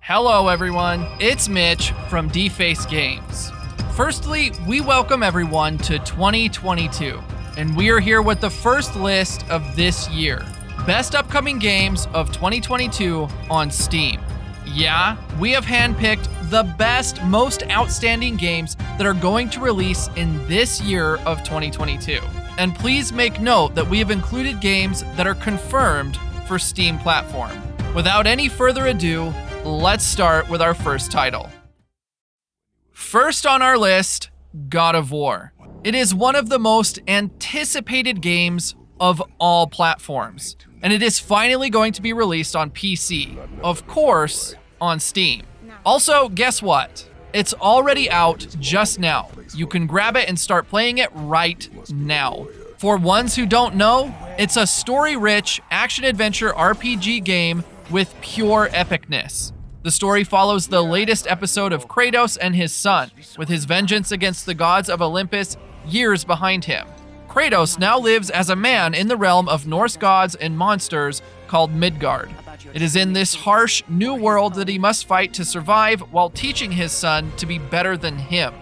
Hello everyone, it's Mitch from Deface Games. Firstly, we welcome everyone to 2022, and we are here with the first list of this year. Best upcoming games of 2022 on Steam. Yeah, we have handpicked the best, most outstanding games that are going to release in this year of 2022. And please make note that we have included games that are confirmed for Steam platform. Without any further ado, let's start with our first title. First on our list, God of War. It is one of the most anticipated games of all platforms, and it is finally going to be released on PC. Of course, on Steam. Also, guess what? It's already out just now. You can grab it and start playing it right now. For ones who don't know, it's a story-rich action-adventure RPG game with pure epicness. The story follows the latest episode of Kratos and his son, with his vengeance against the gods of Olympus years behind him. Kratos now lives as a man in the realm of Norse gods and monsters called Midgard. It is in this harsh new world that he must fight to survive while teaching his son to be better than him.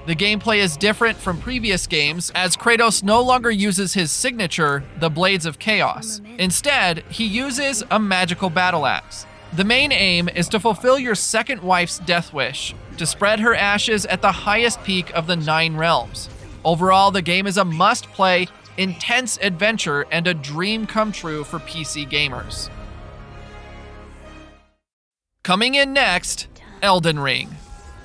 The gameplay is different from previous games, as Kratos no longer uses his signature, the Blades of Chaos. Instead, he uses a magical battle axe. The main aim is to fulfill your second wife's death wish, to spread her ashes at the highest peak of the 9 realms. Overall, the game is a must-play, intense adventure and a dream come true for PC gamers. Coming in next, Elden Ring.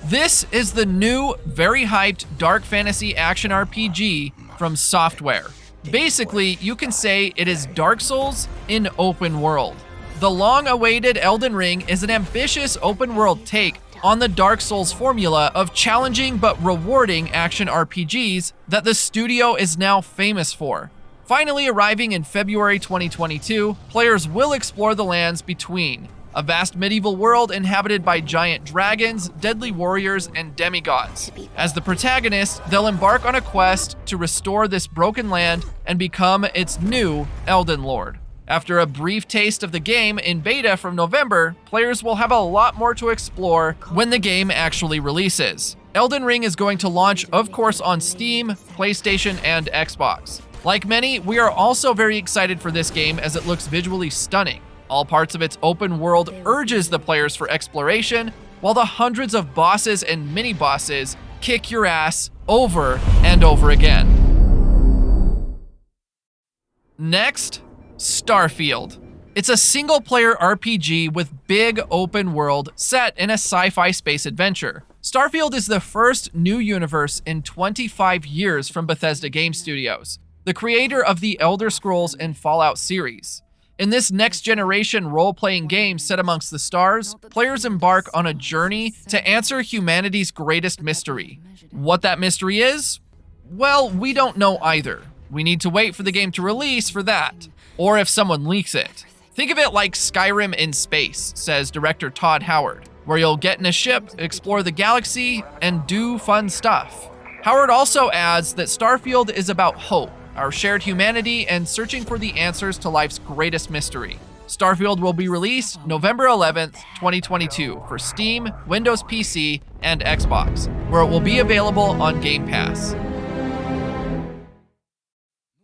This is the new, very hyped dark fantasy action RPG from Software. Basically, you can say it is Dark Souls in open world. The long-awaited Elden Ring is an ambitious open-world take on the Dark Souls formula of challenging but rewarding action RPGs that the studio is now famous for. Finally arriving in February 2022, players will explore the lands between a vast medieval world inhabited by giant dragons, deadly warriors, and demigods. As the protagonist, they'll embark on a quest to restore this broken land and become its new Elden Lord. After a brief taste of the game in beta from November, players will have a lot more to explore when the game actually releases. Elden Ring is going to launch, of course, on Steam, PlayStation, and Xbox. Like many, we are also very excited for this game as it looks visually stunning. All parts of its open world urges the players for exploration, while the hundreds of bosses and mini-bosses kick your ass over and over again. Next, STARFIELD. It's a single-player RPG with big open world set in a sci-fi space adventure. STARFIELD is the first new universe in 25 years from Bethesda Game Studios, the creator of the Elder Scrolls and Fallout series. In this next-generation role-playing game set amongst the stars, players embark on a journey to answer humanity's greatest mystery. What that mystery is? Well, we don't know either. We need to wait for the game to release for that, or if someone leaks it. Think of it like Skyrim in space, says director Todd Howard, where you'll get in a ship, explore the galaxy, and do fun stuff. Howard also adds that STARFIELD is about hope, our shared humanity, and searching for the answers to life's greatest mystery. STARFIELD will be released November 11th, 2022 for Steam, Windows PC, and Xbox, where it will be available on Game Pass.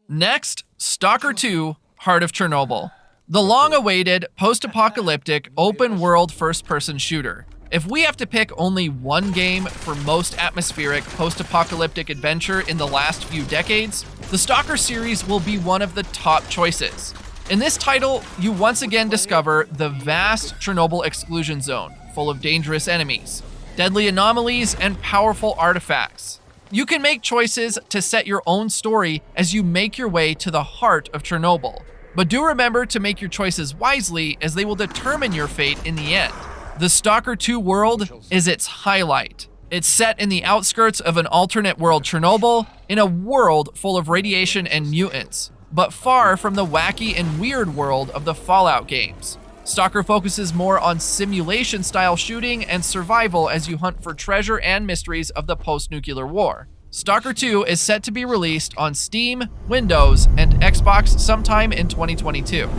Next, Stalker 2: Heart of Chernobyl. The long-awaited, post-apocalyptic, open-world first-person shooter. If we have to pick only one game for most atmospheric post-apocalyptic adventure in the last few decades, the Stalker series will be one of the top choices. In this title, you once again discover the vast Chernobyl exclusion zone, full of dangerous enemies, deadly anomalies, and powerful artifacts. You can make choices to set your own story as you make your way to the heart of Chernobyl. But do remember to make your choices wisely, as they will determine your fate in the end. The Stalker 2 world is its highlight. It's set in the outskirts of an alternate world Chernobyl, in a world full of radiation and mutants, but far from the wacky and weird world of the Fallout games. Stalker focuses more on simulation-style shooting and survival as you hunt for treasure and mysteries of the post-nuclear war. Stalker 2 is set to be released on Steam, Windows, and Xbox sometime in 2022.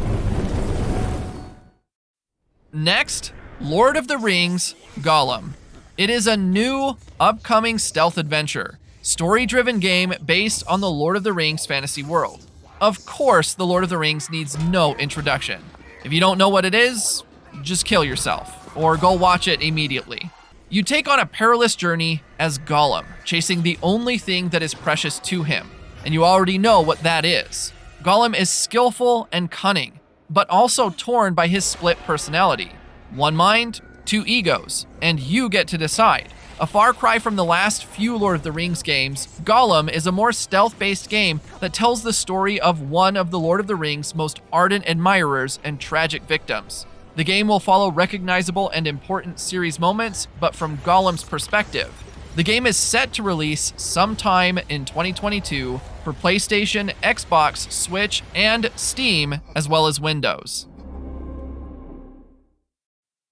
Next, Lord of the Rings, GOLLUM. It is a new, upcoming stealth adventure, story-driven game based on the Lord of the Rings fantasy world. Of course, the Lord of the Rings needs no introduction. If you don't know what it is, just kill yourself, or go watch it immediately. You take on a perilous journey as Gollum, chasing the only thing that is precious to him, and you already know what that is. Gollum is skillful and cunning, but also torn by his split personality. One mind, two egos, and you get to decide. A far cry from the last few Lord of the Rings games, GOLLUM is a more stealth-based game that tells the story of one of the Lord of the Rings' most ardent admirers and tragic victims. The game will follow recognizable and important series moments, but from Gollum's perspective. The game is set to release sometime in 2022 for PlayStation, Xbox, Switch, and Steam, as well as Windows.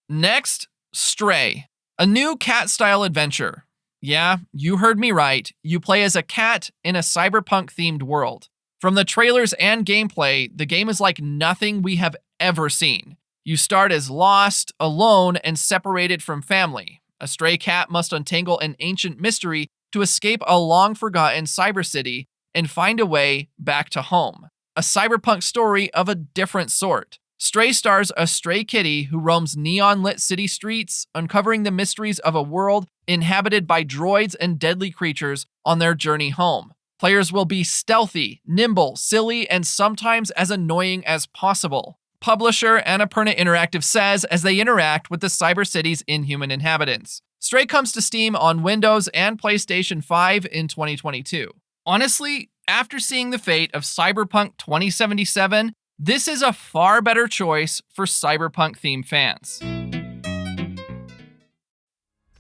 Next, Stray, a new cat-style adventure. Yeah, you heard me right. You play as a cat in a cyberpunk-themed world. From the trailers and gameplay, the game is like nothing we have ever seen. You start as lost, alone, and separated from family. A stray cat must untangle an ancient mystery to escape a long-forgotten cyber city and find a way back to home. A cyberpunk story of a different sort. Stray stars a stray kitty who roams neon-lit city streets, uncovering the mysteries of a world inhabited by droids and deadly creatures on their journey home. Players will be stealthy, nimble, silly, and sometimes as annoying as possible. Publisher Annapurna Interactive says as they interact with the cyber city's inhuman inhabitants. Stray comes to Steam on Windows and PlayStation 5 in 2022. Honestly, after seeing the fate of Cyberpunk 2077, this is a far better choice for cyberpunk-themed fans.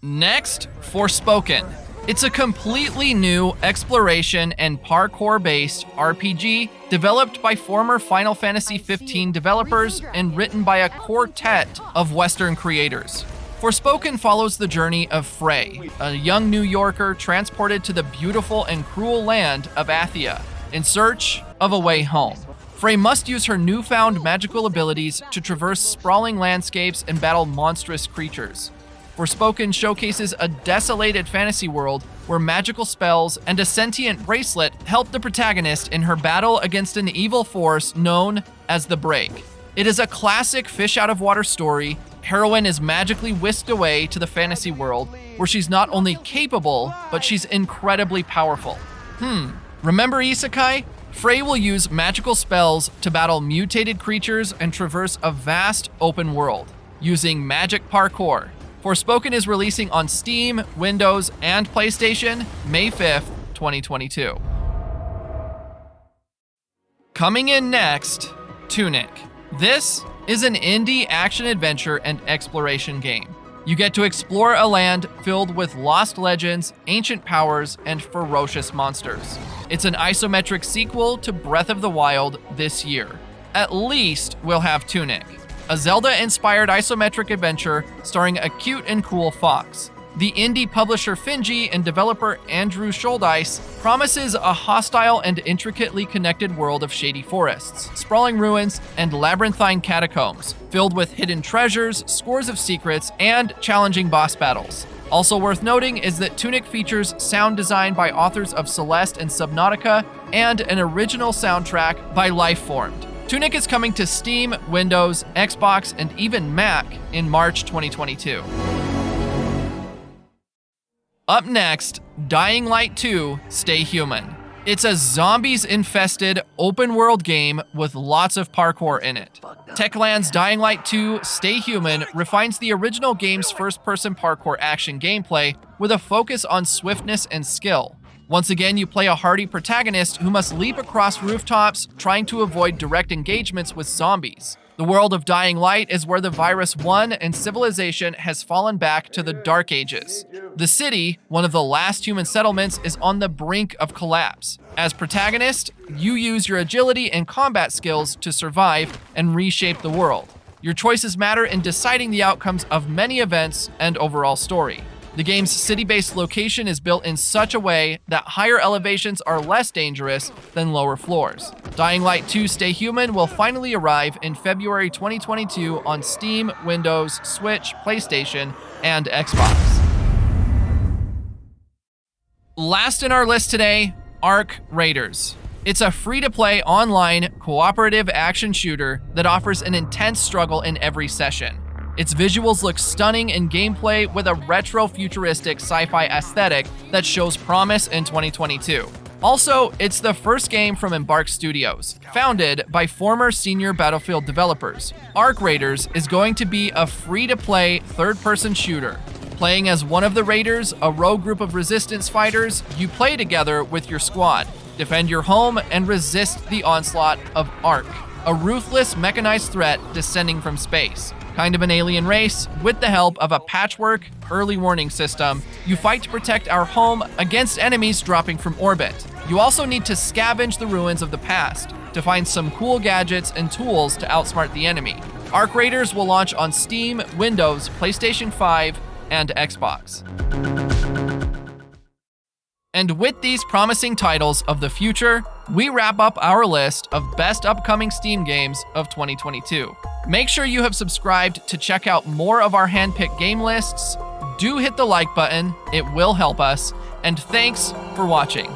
Next, Forspoken. It's a completely new exploration and parkour-based RPG developed by former Final Fantasy XV developers and written by a quartet of Western creators. Forspoken follows the journey of Frey, a young New Yorker transported to the beautiful and cruel land of Athia in search of a way home. Frey must use her newfound magical abilities to traverse sprawling landscapes and battle monstrous creatures. Forspoken showcases a desolated fantasy world where magical spells and a sentient bracelet help the protagonist in her battle against an evil force known as the Break. It is a classic fish-out-of-water story. Heroine is magically whisked away to the fantasy world where she's not only capable, but she's incredibly powerful. Remember Isekai? Frey will use magical spells to battle mutated creatures and traverse a vast open world, using magic parkour. Forspoken is releasing on Steam, Windows, and PlayStation May 5th, 2022. Coming in next, Tunic. This is an indie action-adventure and exploration game. You get to explore a land filled with lost legends, ancient powers, and ferocious monsters. It's an isometric sequel to Breath of the Wild this year. At least we'll have Tunic, a Zelda-inspired isometric adventure starring a cute and cool fox. The indie publisher Finji and developer Andrew Scholdice promises a hostile and intricately connected world of shady forests, sprawling ruins, and labyrinthine catacombs, filled with hidden treasures, scores of secrets, and challenging boss battles. Also worth noting is that Tunic features sound design by authors of Celeste and Subnautica, and an original soundtrack by Lifeformed. Tunic is coming to Steam, Windows, Xbox, and even Mac in March 2022. Up next, Dying Light 2: Stay Human. It's a zombies-infested open-world game with lots of parkour in it. Techland's Dying Light 2: Stay Human refines the original game's first-person parkour action gameplay with a focus on swiftness and skill. Once again, you play a hardy protagonist who must leap across rooftops, trying to avoid direct engagements with zombies. The world of Dying Light is where the virus won and civilization has fallen back to the Dark Ages. The city, one of the last human settlements, is on the brink of collapse. As protagonist, you use your agility and combat skills to survive and reshape the world. Your choices matter in deciding the outcomes of many events and overall story. The game's city-based location is built in such a way that higher elevations are less dangerous than lower floors. Dying Light 2 Stay Human will finally arrive in February 2022 on Steam, Windows, Switch, PlayStation, and Xbox. Last in our list today, Arc Raiders. It's a free-to-play online cooperative action shooter that offers an intense struggle in every session. Its visuals look stunning in gameplay with a retro-futuristic sci-fi aesthetic that shows promise in 2022. Also, it's the first game from Embark Studios, founded by former senior Battlefield developers. Arc Raiders is going to be a free-to-play third-person shooter. Playing as one of the Raiders, a rogue group of resistance fighters, you play together with your squad, defend your home, and resist the onslaught of Arc, a ruthless mechanized threat descending from space. Kind of an alien race, with the help of a patchwork early warning system, you fight to protect our home against enemies dropping from orbit. You also need to scavenge the ruins of the past to find some cool gadgets and tools to outsmart the enemy. Arc Raiders will launch on Steam, Windows, PlayStation 5, and Xbox. And with these promising titles of the future, we wrap up our list of best upcoming Steam games of 2022. Make sure you have subscribed to check out more of our handpicked game lists. Do hit the like button, it will help us, and thanks for watching.